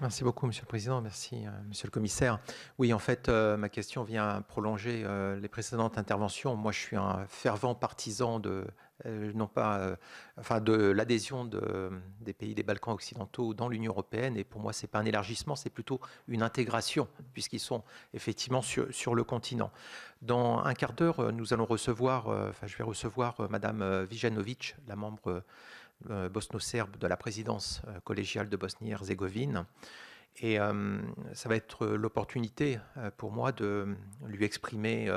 Merci beaucoup, Monsieur le Président. Merci, Monsieur le Commissaire. Oui, en fait, ma question vient prolonger les précédentes interventions. Moi, je suis un fervent partisan de, non pas, enfin, de l'adhésion des pays des Balkans occidentaux dans l'Union européenne. Et pour moi, c'est pas un élargissement, c'est plutôt une intégration, puisqu'ils sont effectivement sur le continent. Dans un quart d'heure, nous allons recevoir, enfin, je vais recevoir Madame Vijanovic, la membre bosno-serbe de la présidence collégiale de Bosnie-Herzégovine. Et ça va être l'opportunité pour moi de lui exprimer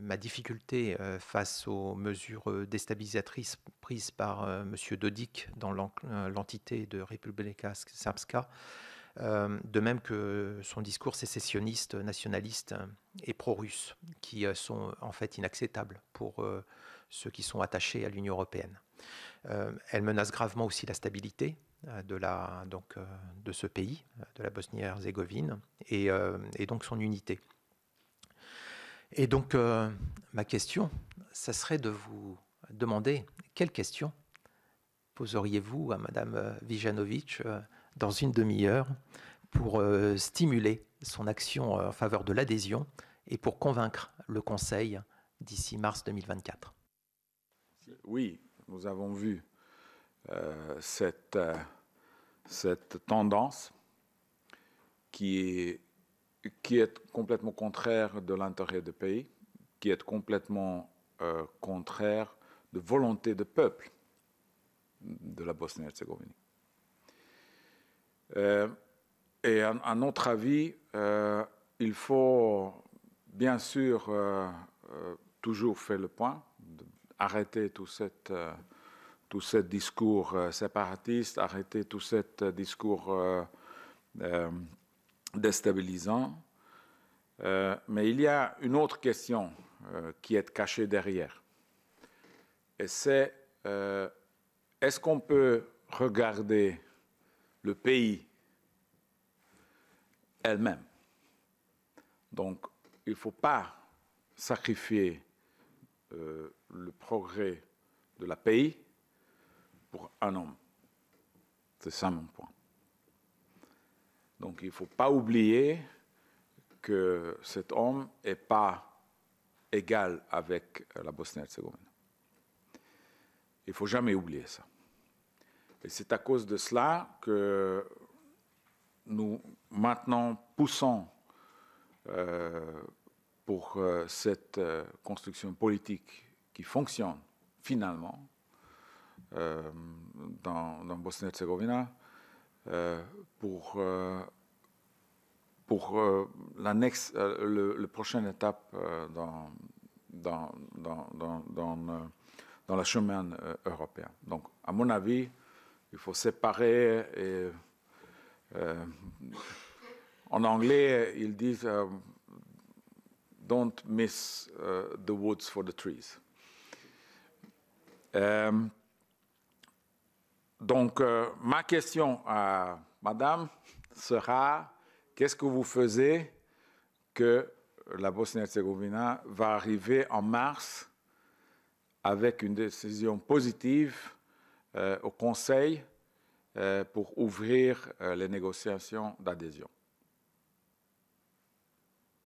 ma difficulté face aux mesures déstabilisatrices prises par M. Dodik dans l'entité de Republika Srpska, de même que son discours sécessionniste, nationaliste et pro-russe, qui sont en fait inacceptables pour ceux qui sont attachés à l'Union européenne. Elle menace gravement aussi la stabilité de ce pays, de la Bosnie-Herzégovine, et donc son unité. Et donc, ma question, ça serait de vous demander quelle question poseriez-vous à Madame Vijanovic dans une demi-heure pour stimuler son action en faveur de l'adhésion et pour convaincre le Conseil d'ici mars 2024. Oui, nous avons vu cette tendance qui est complètement contraire de l'intérêt du pays, qui est complètement contraire de volonté de peuple de la Bosnie-Herzégovine. Et à notre avis, il faut bien sûr toujours faire le point, arrêter tout ce discours séparatiste, arrêter tout ce discours déstabilisant. Mais il y a une autre question qui est cachée derrière. Et c'est, est-ce qu'on peut regarder le pays elle-même? Donc, il ne faut pas sacrifier le progrès de la pays pour un homme. C'est ça mon point. Donc il ne faut pas oublier que cet homme n'est pas égal avec la Bosnie-Herzégovine. Il ne faut jamais oublier ça. Et c'est à cause de cela que nous maintenant poussons pour cette construction politique qui fonctionne finalement dans Bosnie-Herzégovine pour la prochaine étape dans le chemin européen. Donc, à mon avis, il faut séparer et en anglais, ils disent don't miss the woods for the trees. Donc, ma question à Madame sera, qu'est-ce que vous faisiez que la Bosnie-Herzégovine va arriver en mars avec une décision positive au Conseil pour ouvrir les négociations d'adhésion?